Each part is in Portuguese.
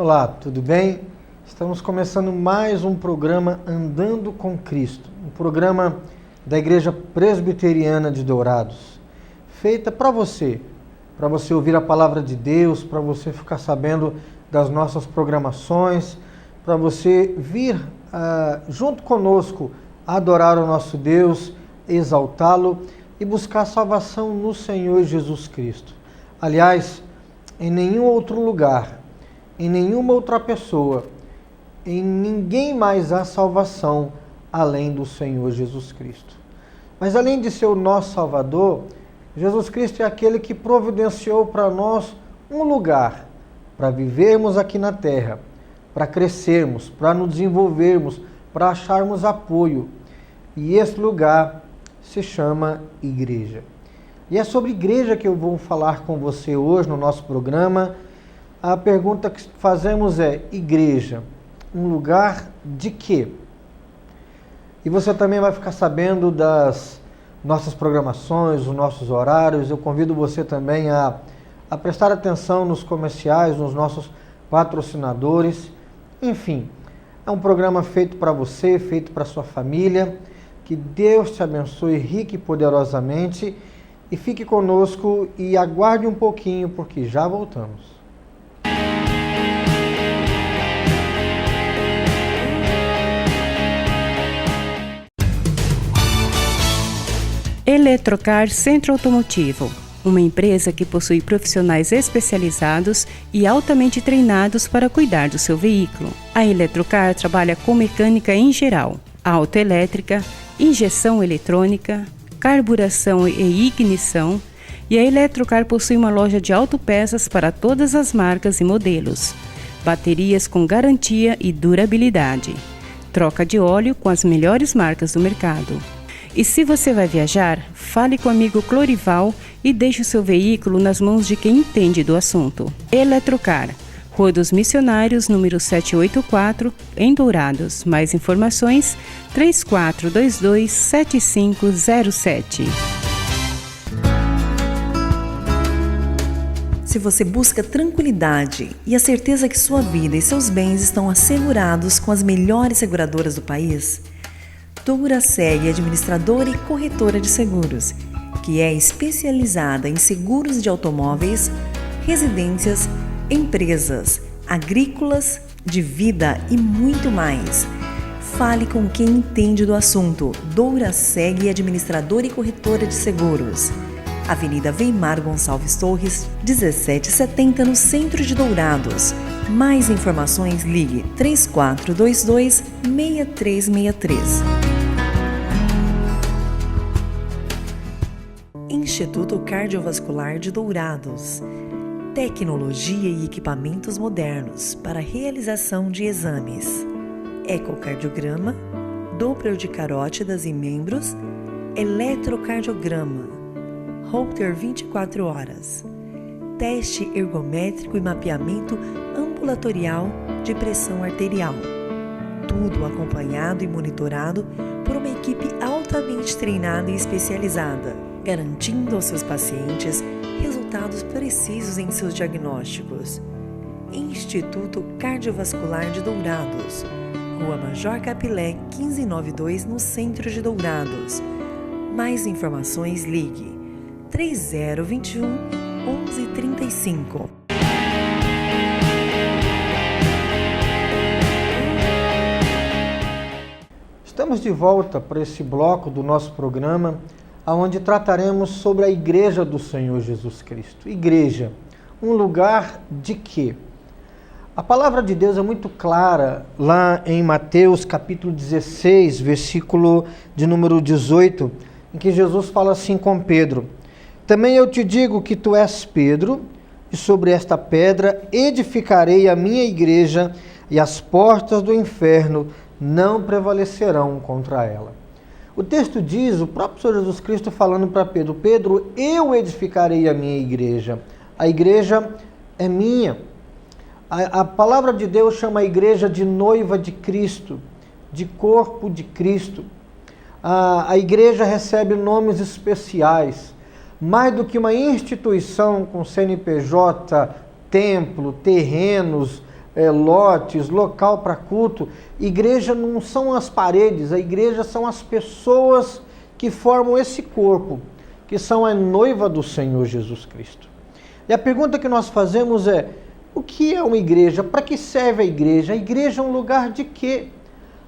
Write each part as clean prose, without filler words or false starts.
Olá, tudo bem? Estamos começando mais um programa Andando com Cristo, um programa da Igreja Presbiteriana de Dourados, feita para você ouvir a palavra de Deus, para você ficar sabendo das nossas programações, para você vir junto conosco adorar o nosso Deus, exaltá-lo e buscar salvação no Senhor Jesus Cristo. Aliás, em nenhum outro lugar, em nenhuma outra pessoa, em ninguém mais há salvação além do Senhor Jesus Cristo. Mas além de ser o nosso Salvador, Jesus Cristo é aquele que providenciou para nós um lugar para vivermos aqui na terra, para crescermos, para nos desenvolvermos, para acharmos apoio. E esse lugar se chama igreja. E é sobre igreja que eu vou falar com você hoje no nosso programa. A pergunta que fazemos é: igreja, um lugar de quê? E você também vai ficar sabendo das nossas programações, os nossos horários. Eu convido você também a prestar atenção nos comerciais, nos nossos patrocinadores. Enfim, é um programa feito para você, feito para sua família. Que Deus te abençoe rica e poderosamente. E fique conosco e aguarde um pouquinho, porque já voltamos. Eletrocar Centro Automotivo, uma empresa que possui profissionais especializados e altamente treinados para cuidar do seu veículo. A Eletrocar trabalha com mecânica em geral, autoelétrica, injeção eletrônica, carburação e ignição, e a Eletrocar possui uma loja de autopeças para todas as marcas e modelos, baterias com garantia e durabilidade, troca de óleo com as melhores marcas do mercado. E se você vai viajar, fale com o amigo Clorival e deixe o seu veículo nas mãos de quem entende do assunto. Eletrocar, Rua dos Missionários, número 784, em Dourados. Mais informações, 3422-7507. Se você busca tranquilidade e a certeza que sua vida e seus bens estão assegurados com as melhores seguradoras do país, Douraseg, administradora e corretora de seguros, que é especializada em seguros de automóveis, residências, empresas, agrícolas, de vida e muito mais. Fale com quem entende do assunto. Douraseg, administradora e corretora de seguros. Avenida Weimar Gonçalves Torres, 1770, no centro de Dourados. Mais informações, ligue 3422-6363. Instituto Cardiovascular de Dourados. Tecnologia e equipamentos modernos para realização de exames. Ecocardiograma, Doppler de carótidas e membros, eletrocardiograma, Holter 24 horas, teste ergométrico e mapeamento ambulatorial de pressão arterial. Tudo acompanhado e monitorado por uma equipe altamente treinada e especializada, garantindo aos seus pacientes resultados precisos em seus diagnósticos. Instituto Cardiovascular de Dourados, Rua Major Capilé, 1592, no centro de Dourados. Mais informações, ligue 3021-1135. Estamos de volta para esse bloco do nosso programa, onde trataremos sobre a Igreja do Senhor Jesus Cristo. Igreja, um lugar de quê? A palavra de Deus é muito clara lá em Mateus capítulo 16, versículo de número 18, em que Jesus fala assim com Pedro: também eu te digo que tu és Pedro, e sobre esta pedra edificarei a minha igreja, e as portas do inferno não prevalecerão contra ela. O texto diz, o próprio Senhor Jesus Cristo falando para Pedro: Pedro, eu edificarei a minha igreja. A igreja é minha. A palavra de Deus chama a igreja de noiva de Cristo, de corpo de Cristo. A igreja recebe nomes especiais. Mais do que uma instituição com CNPJ, templo, terrenos, lotes, local para culto. Igreja não são as paredes, a igreja são as pessoas que formam esse corpo, que são a noiva do Senhor Jesus Cristo. E a pergunta que nós fazemos é: o que é uma igreja? Para que serve a igreja? A igreja é um lugar de quê?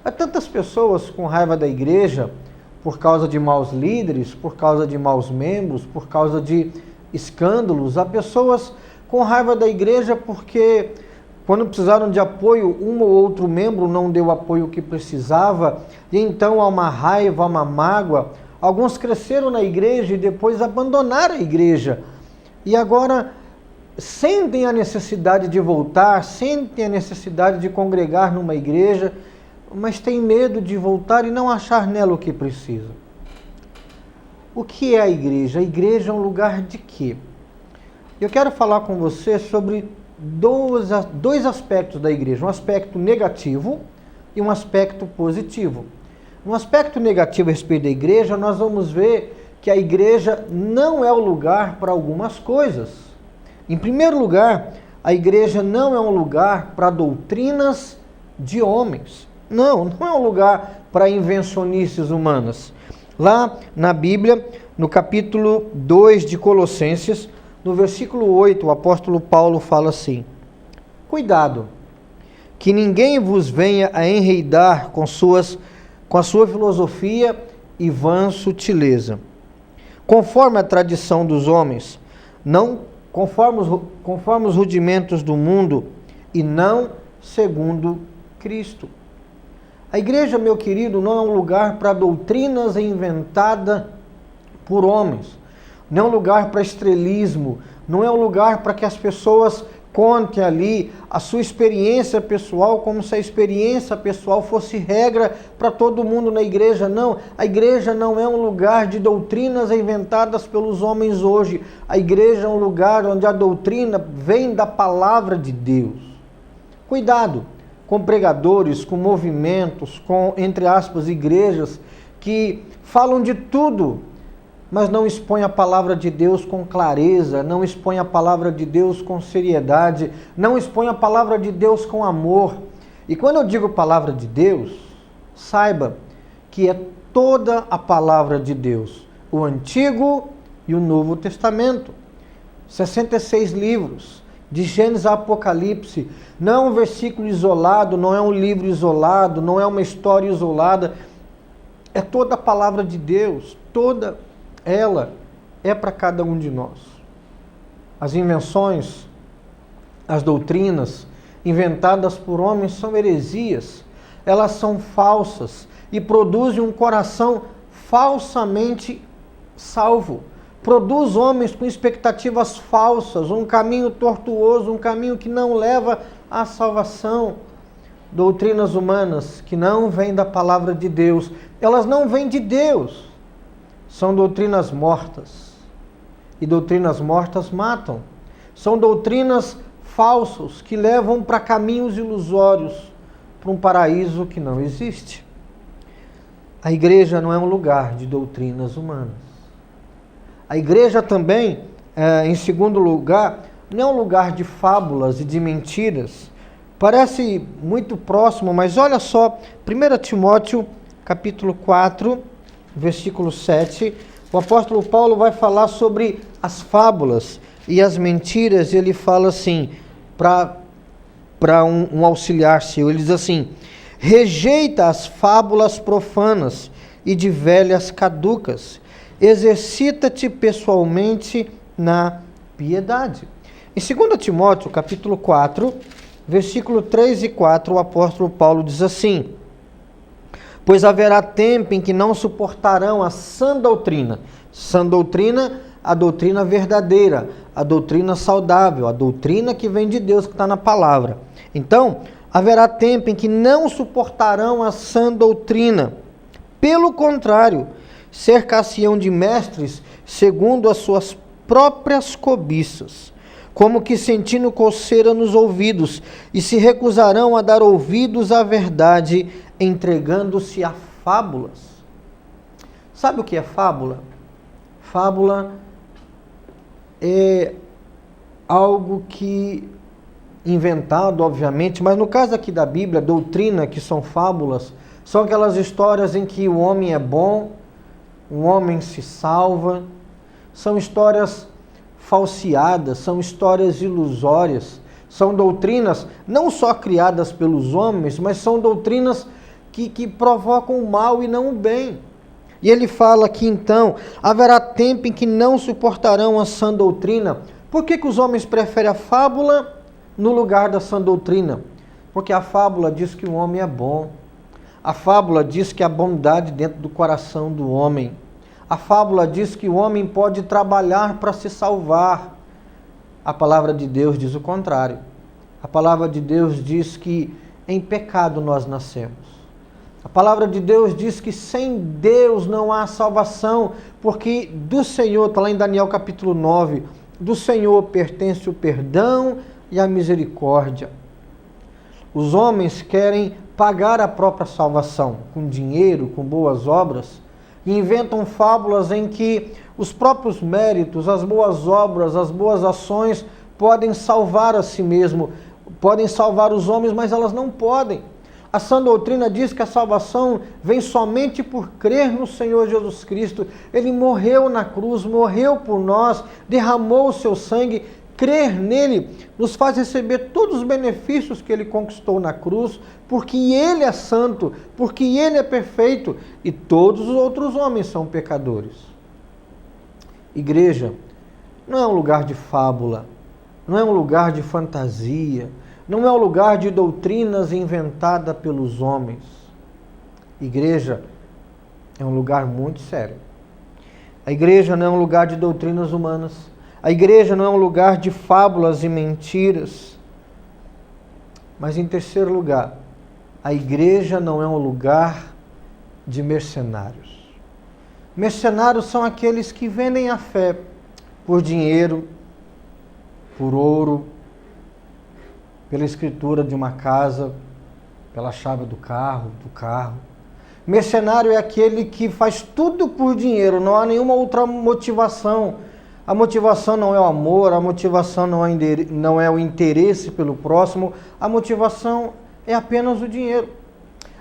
Há tantas pessoas com raiva da igreja por causa de maus líderes, por causa de maus membros, por causa de escândalos. Há pessoas com raiva da igreja porque, quando precisaram de apoio, um ou outro membro não deu o apoio que precisava, e então há uma raiva, há uma mágoa. Alguns cresceram na igreja e depois abandonaram a igreja. E agora sentem a necessidade de voltar, sentem a necessidade de congregar numa igreja, mas têm medo de voltar e não achar nela o que precisa. O que é a igreja? A igreja é um lugar de quê? Eu quero falar com você sobre dois aspectos da igreja, um aspecto negativo e um aspecto positivo. No aspecto negativo a respeito da igreja, nós vamos ver que a igreja não é o lugar para algumas coisas. Em primeiro lugar, a igreja não é um lugar para doutrinas de homens. Não é um lugar para invencionices humanas. Lá na Bíblia, no capítulo 2 de Colossenses, no versículo 8, o apóstolo Paulo fala assim: cuidado, que ninguém vos venha a enreidar com a sua filosofia e vã sutileza, conforme a tradição dos homens, não conforme os rudimentos do mundo, e não segundo Cristo. A igreja, meu querido, não é um lugar para doutrinas inventadas por homens, não é um lugar para estrelismo, não é um lugar para que as pessoas contem ali a sua experiência pessoal, como se a experiência pessoal fosse regra para todo mundo na igreja. Não, a igreja não é um lugar de doutrinas inventadas pelos homens hoje. A igreja é um lugar onde a doutrina vem da palavra de Deus. Cuidado com pregadores, com movimentos, com, entre aspas, igrejas que falam de tudo, mas não expõe a palavra de Deus com clareza, não expõe a palavra de Deus com seriedade, não expõe a palavra de Deus com amor. E quando eu digo palavra de Deus, saiba que é toda a palavra de Deus, o Antigo e o Novo Testamento. 66 livros, de Gênesis a Apocalipse, não é um versículo isolado, não é um livro isolado, não é uma história isolada, é toda a palavra de Deus, toda ela é para cada um de nós. As invenções, as doutrinas inventadas por homens são heresias, elas são falsas e produzem um coração falsamente salvo. Produz homens com expectativas falsas, um caminho tortuoso, um caminho que não leva à salvação. Doutrinas humanas que não vêm da palavra de Deus, elas não vêm de Deus. São doutrinas mortas. E doutrinas mortas matam. São doutrinas falsas que levam para caminhos ilusórios, para um paraíso que não existe. A igreja não é um lugar de doutrinas humanas. A igreja também, em segundo lugar, não é um lugar de fábulas e de mentiras. Parece muito próximo, mas olha só, 1 Timóteo, capítulo 4, versículo 7, o apóstolo Paulo vai falar sobre as fábulas e as mentiras, e ele fala assim, para um auxiliar seu, ele diz assim: rejeita as fábulas profanas e de velhas caducas, exercita-te pessoalmente na piedade. Em 2 Timóteo, capítulo 4, versículo 3 e 4, o apóstolo Paulo diz assim: pois haverá tempo em que não suportarão a sã doutrina, a doutrina verdadeira, a doutrina saudável, a doutrina que vem de Deus, que está na palavra. Então, haverá tempo em que não suportarão a sã doutrina. Pelo contrário, cercar-se-ão de mestres segundo as suas próprias cobiças, como que sentindo coceira nos ouvidos, e se recusarão a dar ouvidos à verdade, entregando-se a fábulas. Sabe o que é fábula? Fábula é algo que inventado, obviamente, mas no caso aqui da Bíblia, doutrina, que são fábulas, são aquelas histórias em que o homem é bom, o homem se salva, são histórias falseadas, são histórias ilusórias, são doutrinas não só criadas pelos homens, mas são doutrinas que provocam o mal e não o bem. E ele fala aqui então, haverá tempo em que não suportarão a sã doutrina. Por que os homens preferem a fábula no lugar da sã doutrina? Porque a fábula diz que o homem é bom. A fábula diz que há bondade dentro do coração do homem. A fábula diz que o homem pode trabalhar para se salvar. A palavra de Deus diz o contrário. A palavra de Deus diz que em pecado nós nascemos. A palavra de Deus diz que sem Deus não há salvação, porque do Senhor, está lá em Daniel capítulo 9, do Senhor pertence o perdão e a misericórdia. Os homens querem pagar a própria salvação com dinheiro, com boas obras, e inventam fábulas em que os próprios méritos, as boas obras, as boas ações podem salvar a si mesmo, podem salvar os homens, mas elas não podem. A sã doutrina diz que a salvação vem somente por crer no Senhor Jesus Cristo. Ele morreu na cruz, morreu por nós, derramou o seu sangue. Crer nele nos faz receber todos os benefícios que ele conquistou na cruz, porque ele é santo, porque ele é perfeito e todos os outros homens são pecadores. Igreja não é um lugar de fábula, não é um lugar de fantasia, não é um lugar de doutrinas inventada pelos homens. Igreja é um lugar muito sério. A igreja não é um lugar de doutrinas humanas. A igreja não é um lugar de fábulas e mentiras. Mas em terceiro lugar, a igreja não é um lugar de mercenários. Mercenários são aqueles que vendem a fé por dinheiro, por ouro, pela escritura de uma casa, pela chave do carro. Mercenário é aquele que faz tudo por dinheiro, não há nenhuma outra motivação. A motivação não é o amor, a motivação não é o interesse pelo próximo, a motivação é apenas o dinheiro.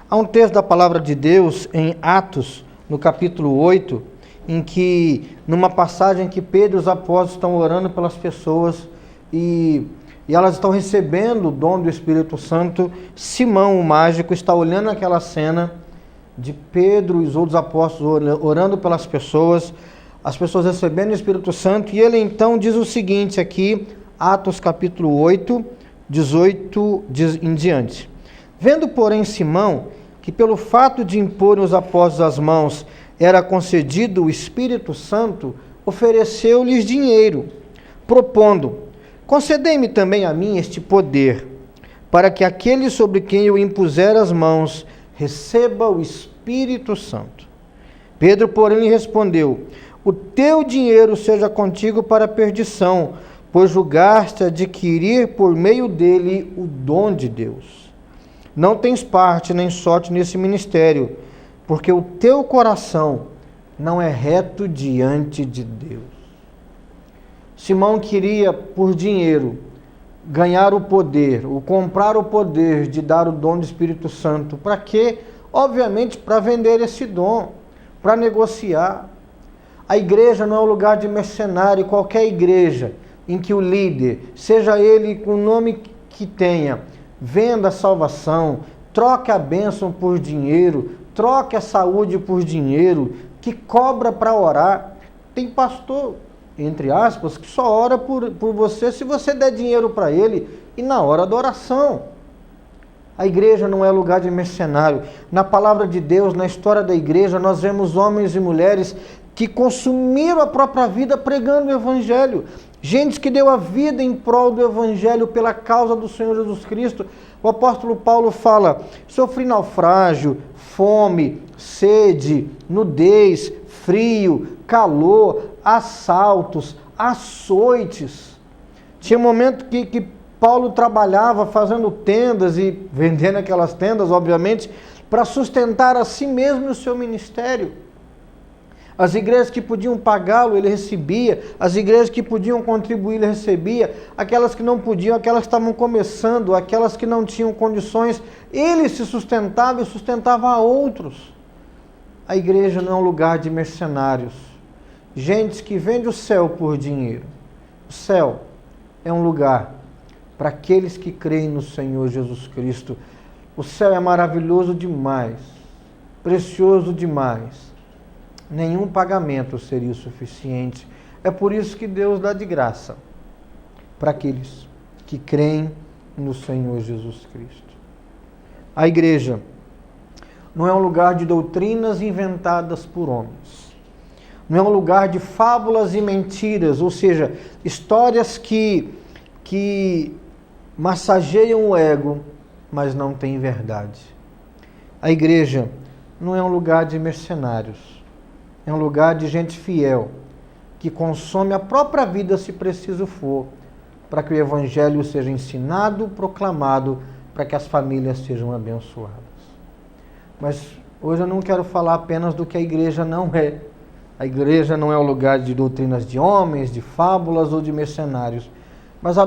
Há um texto da palavra de Deus em Atos, no capítulo 8, em que, numa passagem que Pedro e os apóstolos estão orando pelas pessoas e elas estão recebendo o dom do Espírito Santo, Simão, o mágico, está olhando aquela cena de Pedro e os outros apóstolos orando pelas pessoas, as pessoas recebendo o Espírito Santo, e ele então diz o seguinte aqui, Atos capítulo 8, 18 em diante. Vendo, porém, Simão, que pelo fato de imporem os apóstolos as mãos, era concedido o Espírito Santo, ofereceu-lhes dinheiro, propondo: concedei-me também a mim este poder, para que aquele sobre quem eu impuser as mãos receba o Espírito Santo. Pedro, porém, lhe respondeu: o teu dinheiro seja contigo para a perdição, pois julgaste adquirir por meio dele o dom de Deus. Não tens parte nem sorte nesse ministério, porque o teu coração não é reto diante de Deus. Simão queria, por dinheiro, ganhar o poder, ou comprar o poder de dar o dom do Espírito Santo. Para quê? Obviamente, para vender esse dom, para negociar. A igreja não é um lugar de mercenário. Qualquer igreja em que o líder, seja ele com o nome que tenha, venda a salvação, troque a bênção por dinheiro, troque a saúde por dinheiro, que cobra para orar. Tem pastor, entre aspas, que só ora por você se você der dinheiro para ele e na hora da oração. A igreja não é lugar de mercenário. Na palavra de Deus, na história da igreja, nós vemos homens e mulheres que consumiram a própria vida pregando o Evangelho. Gente que deu a vida em prol do Evangelho pela causa do Senhor Jesus Cristo. O apóstolo Paulo fala: sofri naufrágio, fome, sede, nudez, frio, calor, assaltos, açoites. Tinha um momento que Paulo trabalhava fazendo tendas e vendendo aquelas tendas, obviamente, para sustentar a si mesmo e o seu ministério. As igrejas que podiam pagá-lo, ele recebia. As igrejas que podiam contribuir, ele recebia. Aquelas que não podiam, aquelas que estavam começando, aquelas que não tinham condições, ele se sustentava e sustentava a outros. A igreja não é um lugar de mercenários. Gente que vende o céu por dinheiro. O céu é um lugar para aqueles que creem no Senhor Jesus Cristo. O céu é maravilhoso demais, precioso demais. Nenhum pagamento seria o suficiente. É por isso que Deus dá de graça para aqueles que creem no Senhor Jesus Cristo. A igreja não é um lugar de doutrinas inventadas por homens. Não é um lugar de fábulas e mentiras, ou seja, histórias que massageiam o ego, mas não têm verdade. A igreja não é um lugar de mercenários. É um lugar de gente fiel, que consome a própria vida, se preciso for, para que o Evangelho seja ensinado, proclamado, para que as famílias sejam abençoadas. Mas hoje eu não quero falar apenas do que a igreja não é. A igreja não é um lugar de doutrinas de homens, de fábulas ou de mercenários. Mas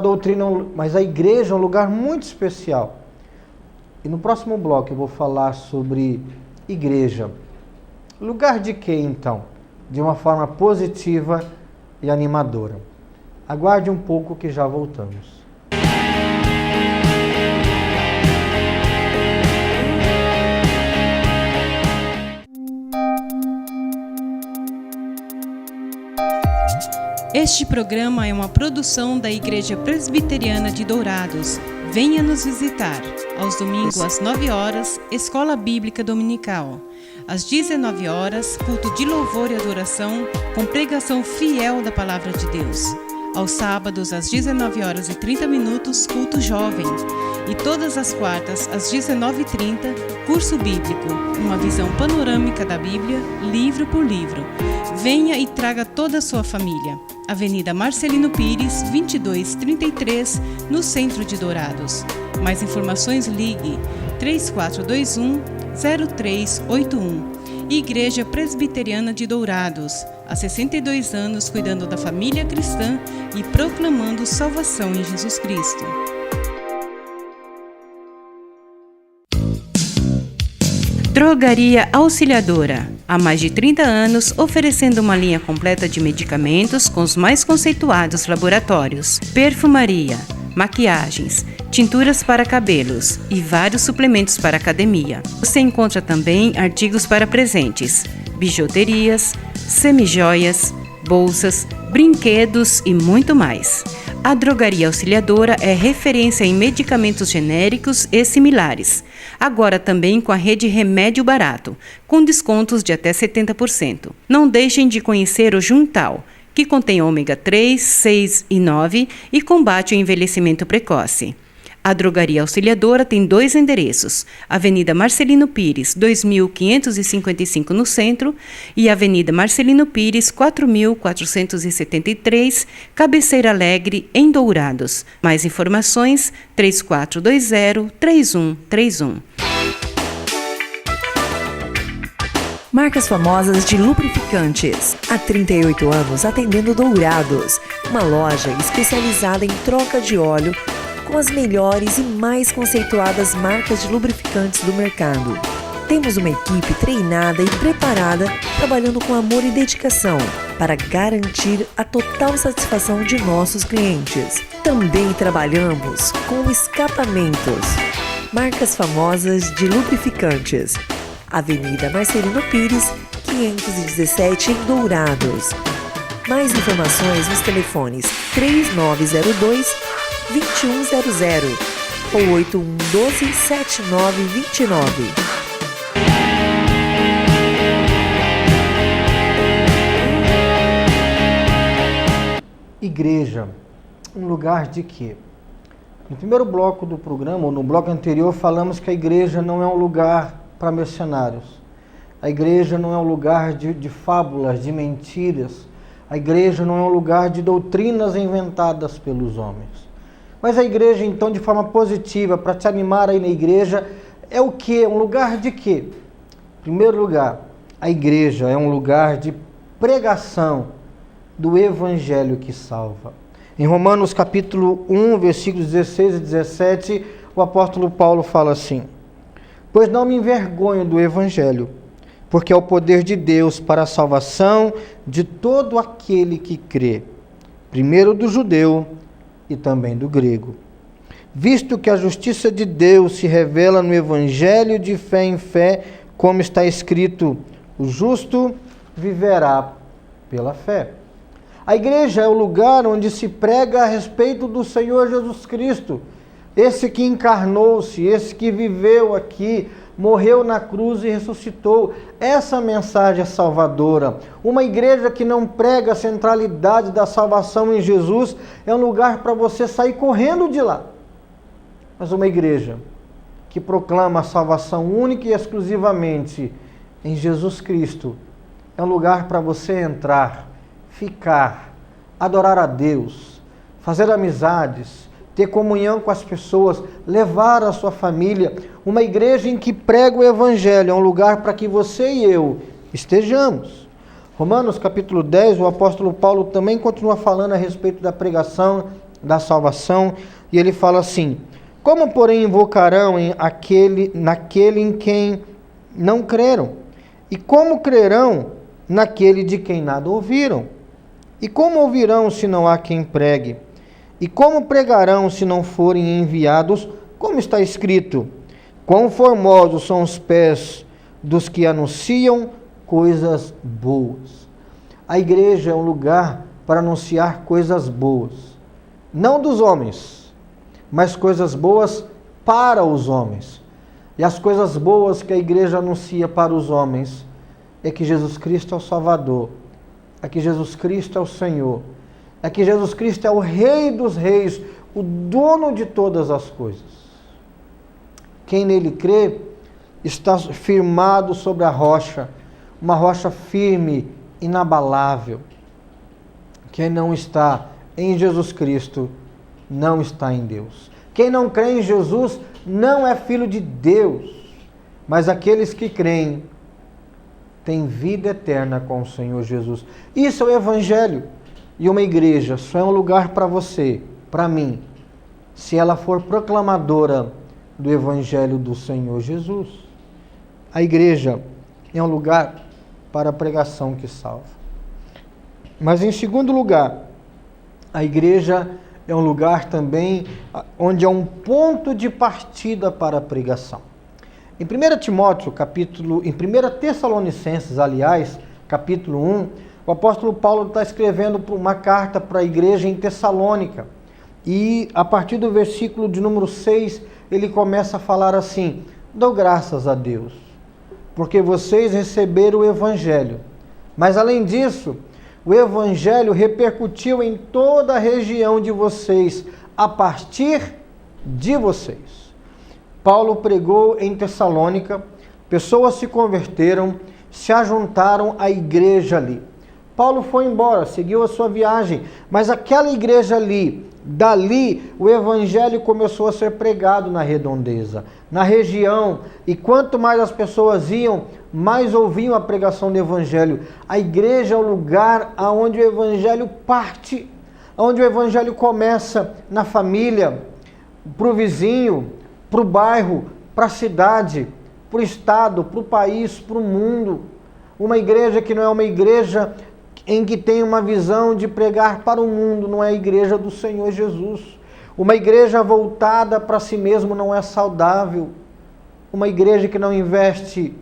a igreja é um lugar muito especial. E no próximo bloco eu vou falar sobre igreja. Lugar de quê, então? De uma forma positiva e animadora. Aguarde um pouco que já voltamos. Este programa é uma produção da Igreja Presbiteriana de Dourados. Venha nos visitar. Aos domingos às 9 horas, Escola Bíblica Dominical. Às 19 horas, culto de louvor e adoração, com pregação fiel da Palavra de Deus. Aos sábados, às 19 horas e 30 minutos, culto jovem. E todas as quartas, às 19h30, curso bíblico, uma visão panorâmica da Bíblia, livro por livro. Venha e traga toda a sua família. Avenida Marcelino Pires, 2233, no centro de Dourados. Mais informações, ligue 3421-0381. Igreja Presbiteriana de Dourados, há 62 anos cuidando da família cristã e proclamando salvação em Jesus Cristo. Drogaria Auxiliadora, há mais de 30 anos oferecendo uma linha completa de medicamentos com os mais conceituados laboratórios, perfumaria, maquiagens, tinturas para cabelos e vários suplementos para academia. Você encontra também artigos para presentes, bijuterias, semijoias, bolsas, brinquedos e muito mais. A Drogaria Auxiliadora é referência em medicamentos genéricos e similares. Agora também com a rede Remédio Barato, com descontos de até 70%. Não deixem de conhecer o Juntal, que contém ômega 3, 6 e 9 e combate o envelhecimento precoce. A Drogaria Auxiliadora tem 2 endereços, Avenida Marcelino Pires, 2555 no centro e Avenida Marcelino Pires, 4473, Cabeceira Alegre, em Dourados. Mais informações, 3420-3131. Marcas famosas de lubrificantes. Há 38 anos atendendo Dourados, uma loja especializada em troca de óleo com as melhores e mais conceituadas marcas de lubrificantes do mercado. Temos uma equipe treinada e preparada, trabalhando com amor e dedicação para garantir a total satisfação de nossos clientes. Também trabalhamos com escapamentos. Marcas famosas de lubrificantes. Avenida Marcelino Pires, 517 em Dourados. Mais informações nos telefones 3902-2100 ou 8112-7929. Igreja, um lugar de quê? No primeiro bloco do programa, ou no bloco anterior, falamos que a igreja não é um lugar para mercenários. A igreja não é um lugar de fábulas, de mentiras. A igreja não é um lugar de doutrinas inventadas pelos homens. Mas a igreja, então, de forma positiva, para te animar aí na igreja, é o quê? Um lugar de quê? Em primeiro lugar, a igreja é um lugar de pregação do Evangelho que salva. Em Romanos capítulo 1, versículos 16 e 17, o apóstolo Paulo fala assim: pois não me envergonho do Evangelho, porque é o poder de Deus para a salvação de todo aquele que crê, primeiro do judeu e também do grego. Visto que a justiça de Deus se revela no Evangelho de fé em fé, como está escrito, o justo viverá pela fé. A igreja é o lugar onde se prega a respeito do Senhor Jesus Cristo, esse que encarnou-se, esse que viveu aqui, morreu na cruz e ressuscitou. Essa mensagem é salvadora. Uma igreja que não prega a centralidade da salvação em Jesus é um lugar para você sair correndo de lá. Mas uma igreja que proclama a salvação única e exclusivamente em Jesus Cristo é um lugar para você entrar, ficar, adorar a Deus, fazer amizades, ter comunhão com as pessoas, levar a sua família. Uma igreja em que prega o Evangelho é um lugar para que você e eu estejamos. Romanos capítulo 10, o apóstolo Paulo também continua falando a respeito da pregação, da salvação, e ele fala assim: como, porém, invocarão naquele em quem não creram? E como crerão naquele de quem nada ouviram? E como ouvirão se não há quem pregue? E como pregarão se não forem enviados? Como está escrito: quão formosos são os pés dos que anunciam coisas boas. A igreja é um lugar para anunciar coisas boas, não dos homens, mas coisas boas para os homens. E as coisas boas que a igreja anuncia para os homens é que Jesus Cristo é o Salvador, é que Jesus Cristo é o Senhor, é que Jesus Cristo é o Rei dos Reis, o dono de todas as coisas. Quem nele crê está firmado sobre a rocha, uma rocha firme, inabalável. Quem não está em Jesus Cristo não está em Deus. Quem não crê em Jesus não é filho de Deus, mas aqueles que creem têm vida eterna com o Senhor Jesus. Isso é o Evangelho. E uma igreja só é um lugar para você, para mim, se ela for proclamadora do Evangelho do Senhor Jesus. A igreja é um lugar para a pregação que salva. Mas em segundo lugar, a igreja é um lugar também onde é um ponto de partida para a pregação. Em 1 Timóteo, em 1 Tessalonicenses, aliás, capítulo 1, o apóstolo Paulo está escrevendo uma carta para a igreja em Tessalônica. E a partir do versículo de número 6, ele começa a falar assim: dou graças a Deus, porque vocês receberam o Evangelho. Mas além disso, o Evangelho repercutiu em toda a região de vocês, a partir de vocês. Paulo pregou em Tessalônica, pessoas se converteram, se ajuntaram à igreja ali. Paulo foi embora, seguiu a sua viagem, mas aquela igreja ali, dali, o Evangelho começou a ser pregado na redondeza, na região, e quanto mais as pessoas iam, mais ouviam a pregação do Evangelho. A igreja é o lugar onde o Evangelho parte, onde o Evangelho começa na família, para o vizinho, para o bairro, para a cidade, para o estado, para o país, para o mundo. Uma igreja que não é uma igreja em que tem uma visão de pregar para o mundo, não é a igreja do Senhor Jesus. Uma igreja voltada para si mesmo não é saudável. Uma igreja que não investe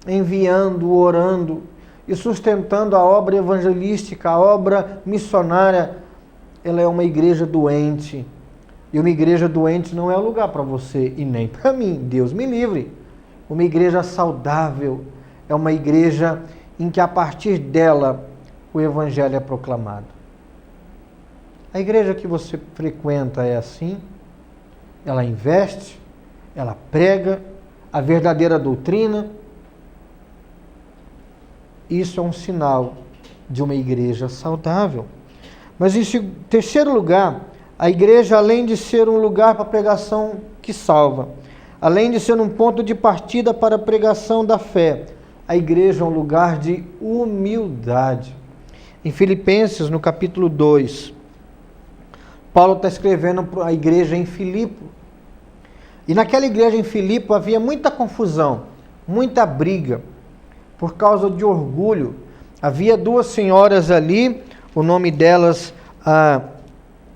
enviando, orando e sustentando a obra evangelística, a obra missionária, ela é uma igreja doente. E uma igreja doente não é lugar para você e nem para mim, Deus me livre. Uma igreja saudável é uma igreja em que a partir dela o Evangelho é proclamado. A igreja que você frequenta é assim, ela investe, ela prega a verdadeira doutrina. Isso é um sinal de uma igreja saudável. Mas em terceiro lugar, a igreja, além de ser um lugar para a pregação que salva, além de ser um ponto de partida para a pregação da fé, A igreja é um lugar de humildade. Em Filipenses, no capítulo 2, Paulo está escrevendo para a igreja em Filipe. E naquela igreja em Filipe havia muita confusão, muita briga, por causa de orgulho. Havia duas senhoras ali, o nome delas,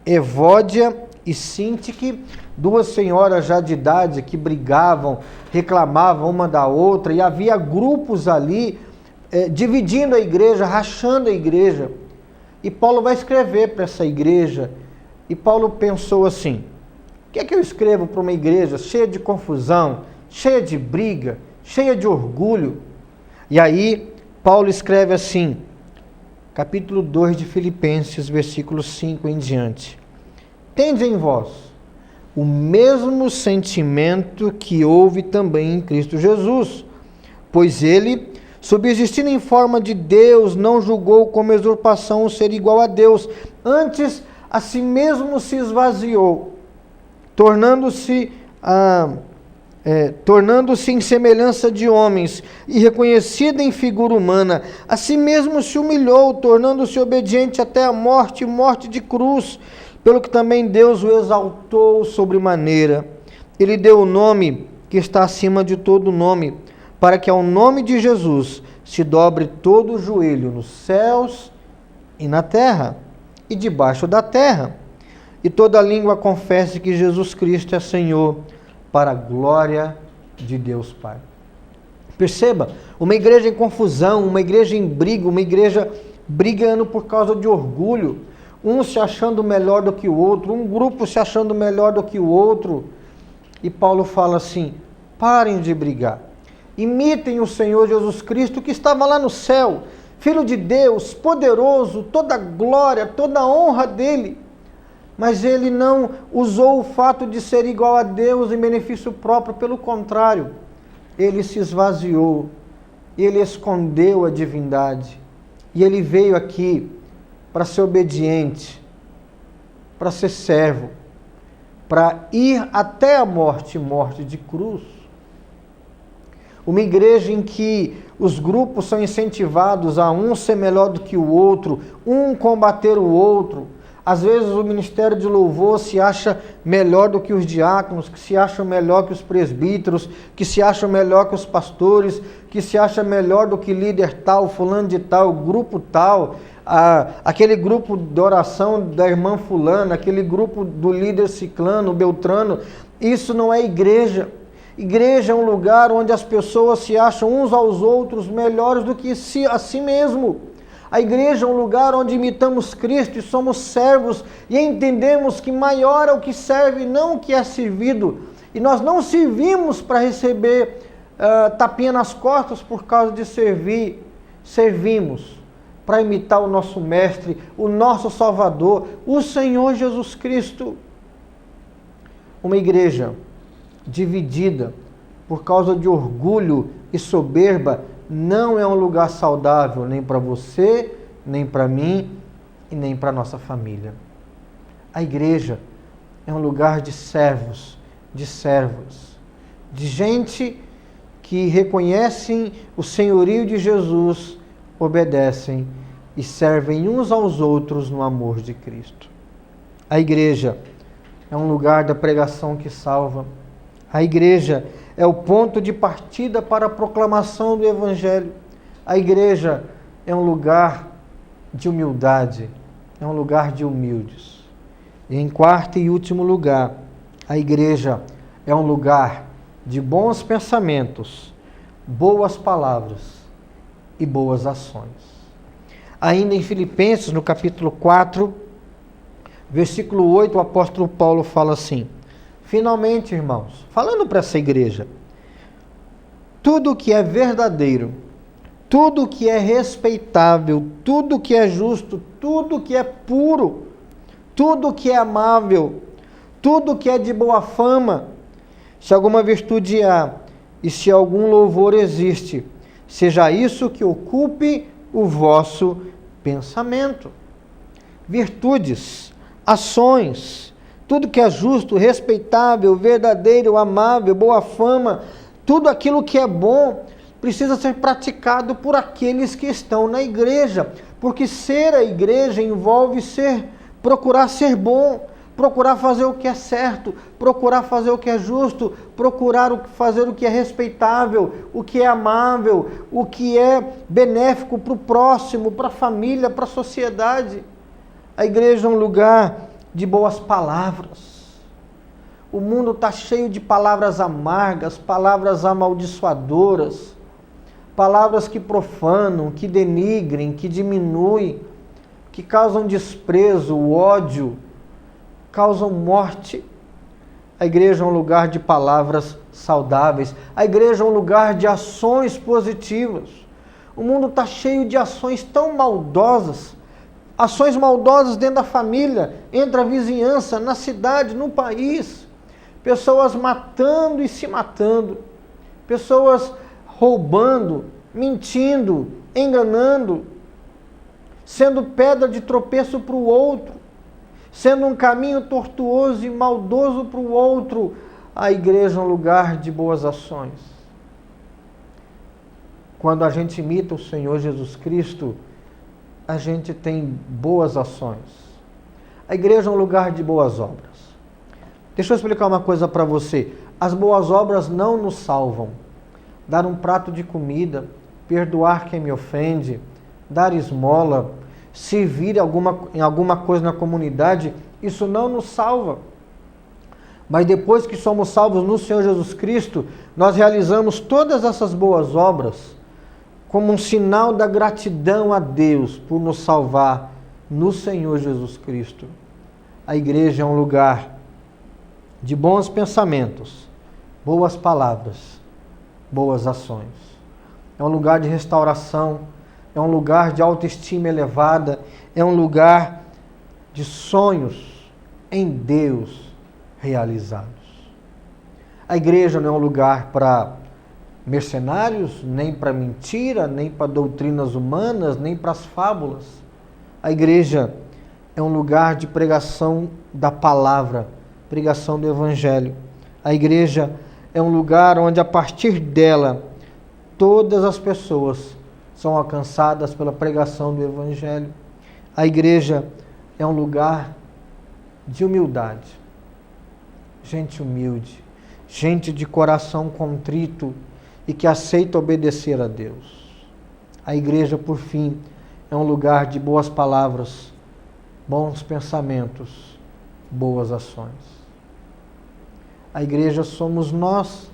Evódia e Sintique, duas senhoras já de idade que brigavam, reclamavam uma da outra, e havia grupos ali dividindo a igreja, rachando a igreja. E Paulo vai escrever para essa igreja, e Paulo pensou assim: o que é que eu escrevo para uma igreja cheia de confusão, cheia de briga, cheia de orgulho? E aí Paulo escreve assim, capítulo 2 de Filipenses, versículo 5 em diante: tende em vós o mesmo sentimento que houve também em Cristo Jesus, pois ele, subsistindo em forma de Deus, não julgou como usurpação o ser igual a Deus, antes a si mesmo se esvaziou, tornando-se em semelhança de homens, e reconhecido em figura humana, a si mesmo se humilhou, tornando-se obediente até a morte, morte de cruz, pelo que também Deus o exaltou sobremaneira. Ele deu o nome que está acima de todo nome, para que ao nome de Jesus se dobre todo o joelho nos céus e na terra, e debaixo da terra, e toda língua confesse que Jesus Cristo é Senhor, para a glória de Deus Pai. Perceba, uma igreja em confusão, uma igreja em briga, uma igreja brigando por causa de orgulho, um se achando melhor do que o outro, um grupo se achando melhor do que o outro. E Paulo fala assim: parem de brigar, imitem o Senhor Jesus Cristo que estava lá no céu, Filho de Deus, poderoso, toda a glória, toda a honra dele. Mas ele não usou o fato de ser igual a Deus em benefício próprio, pelo contrário, ele se esvaziou, ele escondeu a divindade, e ele veio aqui para ser obediente, para ser servo, para ir até a morte, morte de cruz. Uma igreja em que os grupos são incentivados a um ser melhor do que o outro, um combater o outro. Às vezes o ministério de louvor se acha melhor do que os diáconos, que se acham melhor que os presbíteros, que se acham melhor que os pastores, que se acha melhor do que líder tal, fulano de tal, grupo tal, aquele grupo de oração da irmã fulana, aquele grupo do líder ciclano, beltrano. Isso não é igreja. Igreja é um lugar onde as pessoas se acham uns aos outros melhores do que a si mesmo. A igreja é um lugar onde imitamos Cristo e somos servos e entendemos que maior é o que serve, não o que é servido. E nós não servimos para receber tapinha nas costas por causa de servir. Servimos para imitar o nosso Mestre, o nosso Salvador, o Senhor Jesus Cristo. Uma igreja dividida por causa de orgulho e soberba não é um lugar saudável nem para você, nem para mim e nem para nossa família. A igreja é um lugar de servos, de servas, de gente que reconhecem o senhorio de Jesus, obedecem e servem uns aos outros no amor de Cristo. A igreja é um lugar da pregação que salva. A igreja é o ponto de partida para a proclamação do Evangelho. A igreja é um lugar de humildade, é um lugar de humildes. E em quarto e último lugar, a igreja é um lugar de bons pensamentos, boas palavras e boas ações. Ainda em Filipenses, no capítulo 4, versículo 8, o apóstolo Paulo fala assim: finalmente, irmãos, falando para essa igreja, tudo que é verdadeiro, tudo que é respeitável, tudo que é justo, tudo que é puro, tudo que é amável, tudo que é de boa fama, se alguma virtude há e se algum louvor existe, seja isso que ocupe o vosso pensamento. Virtudes, ações, tudo que é justo, respeitável, verdadeiro, amável, boa fama, tudo aquilo que é bom, precisa ser praticado por aqueles que estão na igreja, porque ser a igreja envolve procurar ser bom, procurar fazer o que é certo, procurar fazer o que é justo, procurar fazer o que é respeitável, o que é amável, o que é benéfico para o próximo, para a família, para a sociedade. A igreja é um lugar de boas palavras. O mundo está cheio de palavras amargas, palavras amaldiçoadoras, palavras que profanam, que denigrem, que diminuem, que causam desprezo, ódio, causam morte. A igreja é um lugar de palavras saudáveis. A igreja é um lugar de ações positivas. O mundo está cheio de ações tão maldosas, ações maldosas dentro da família, entre a vizinhança, na cidade, no país. Pessoas matando e se matando. Pessoas roubando, mentindo, enganando, sendo pedra de tropeço para o outro, sendo um caminho tortuoso e maldoso para o outro. A igreja é um lugar de boas ações. Quando a gente imita o Senhor Jesus Cristo, a gente tem boas ações. A igreja é um lugar de boas obras. Deixa eu explicar uma coisa para você. As boas obras não nos salvam. Dar um prato de comida, perdoar quem me ofende, dar esmola, servir em alguma coisa na comunidade, isso não nos salva. Mas depois que somos salvos no Senhor Jesus Cristo, nós realizamos todas essas boas obras como um sinal da gratidão a Deus por nos salvar no Senhor Jesus Cristo. A igreja é um lugar de bons pensamentos, boas palavras, boas ações. É um lugar de restauração, é um lugar de autoestima elevada, é um lugar de sonhos em Deus realizados. A igreja não é um lugar para mercenários, nem para mentira, nem para doutrinas humanas, nem para as fábulas. A igreja é um lugar de pregação da palavra, pregação do evangelho. A igreja é um lugar onde, a partir dela, todas as pessoas são alcançadas pela pregação do evangelho. A igreja é um lugar de humildade. Gente humilde, gente de coração contrito e que aceita obedecer a Deus. A igreja, por fim, é um lugar de boas palavras, bons pensamentos, boas ações. A igreja somos nós,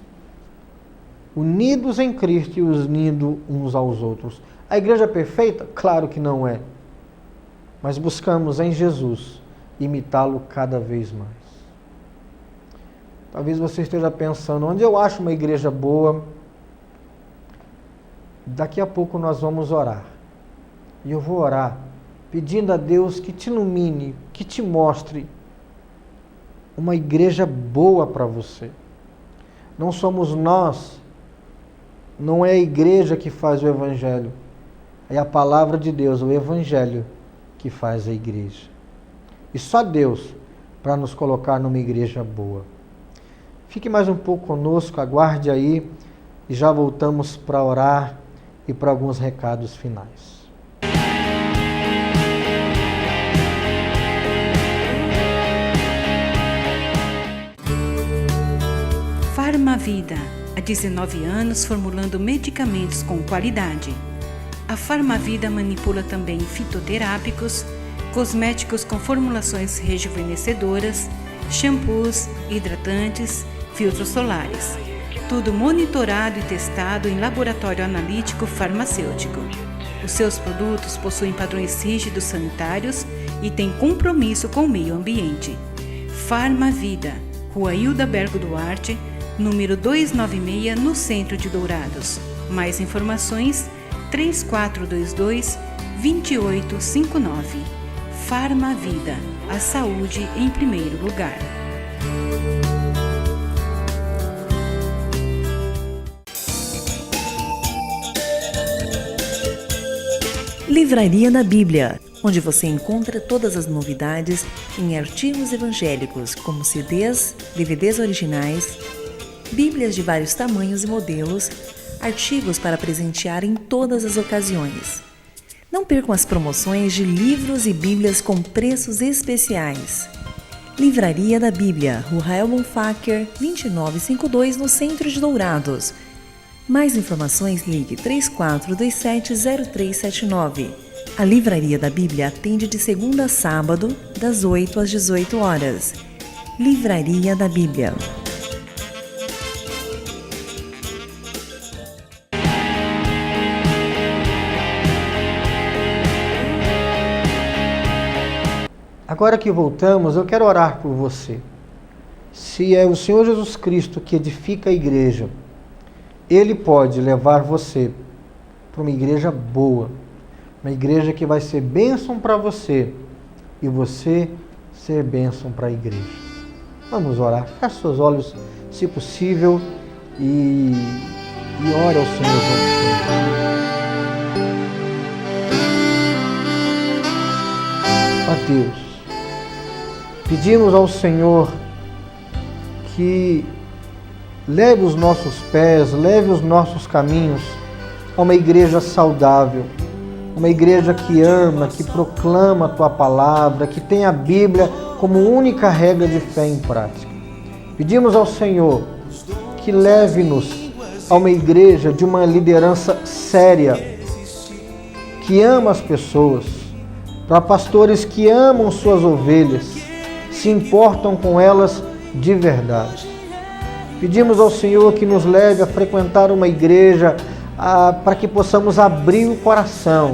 unidos em Cristo e unidos uns aos outros. A igreja é perfeita? Claro que não é. Mas buscamos em Jesus imitá-lo cada vez mais. Talvez você esteja pensando, onde eu acho uma igreja boa? Daqui a pouco nós vamos orar. E eu vou orar pedindo a Deus que te ilumine, que te mostre uma igreja boa para você. Não somos nós, não é a igreja que faz o evangelho, é a palavra de Deus, o evangelho que faz a igreja. E só Deus para nos colocar numa igreja boa. Fique mais um pouco conosco, aguarde aí e já voltamos para orar e para alguns recados finais. Farmavida, há 19 anos formulando medicamentos com qualidade. A Farmavida manipula também fitoterápicos, cosméticos com formulações rejuvenescedoras, shampoos, hidratantes, filtros solares. Tudo monitorado e testado em laboratório analítico farmacêutico. Os seus produtos possuem padrões rígidos sanitários e têm compromisso com o meio ambiente. Farmavida, Rua Hildabergo Duarte, número 296, no centro de Dourados. Mais informações, 3422-2859. Farmavida, a saúde em primeiro lugar. Livraria da Bíblia, onde você encontra todas as novidades em artigos evangélicos, como CDs, DVDs originais, Bíblias de vários tamanhos e modelos, artigos para presentear em todas as ocasiões. Não percam as promoções de livros e bíblias com preços especiais. Livraria da Bíblia, Rua Rael Bonfacker, 2952, no centro de Dourados. Mais informações, ligue 34270379. A Livraria da Bíblia atende de segunda a sábado, das 8 às 18 horas. Livraria da Bíblia. Agora que voltamos, eu quero orar por você. Se é o Senhor Jesus Cristo que edifica a igreja, Ele pode levar você para uma igreja boa, uma igreja que vai ser bênção para você e você ser bênção para a igreja. Vamos orar. Feche seus olhos, se possível, e ore ao Senhor. Ó Deus, pedimos ao Senhor que leve os nossos pés, leve os nossos caminhos a uma igreja saudável, uma igreja que ama, que proclama a Tua palavra, que tem a Bíblia como única regra de fé em prática. Pedimos ao Senhor que leve-nos a uma igreja de uma liderança séria, que ama as pessoas, para pastores que amam suas ovelhas, se importam com elas de verdade. Pedimos ao Senhor que nos leve a frequentar uma igreja para que possamos abrir o coração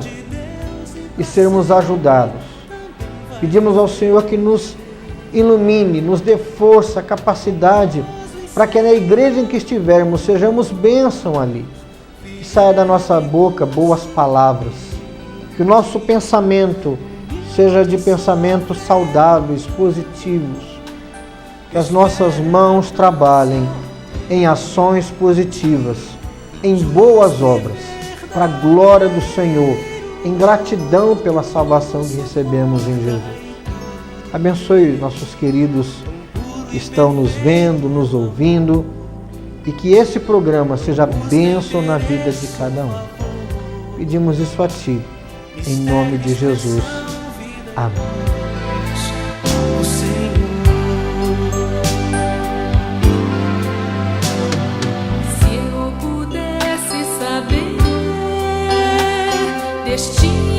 e sermos ajudados. Pedimos ao Senhor que nos ilumine, nos dê força, capacidade, para que na igreja em que estivermos sejamos bênção ali. Que saia da nossa boca boas palavras. Que o nosso pensamento seja de pensamentos saudáveis, positivos. Que as nossas mãos trabalhem em ações positivas, em boas obras, para a glória do Senhor, em gratidão pela salvação que recebemos em Jesus. Abençoe nossos queridos que estão nos vendo, nos ouvindo, e que esse programa seja bênção na vida de cada um. Pedimos isso a Ti, em nome de Jesus. Amém. Se eu pudesse saber destino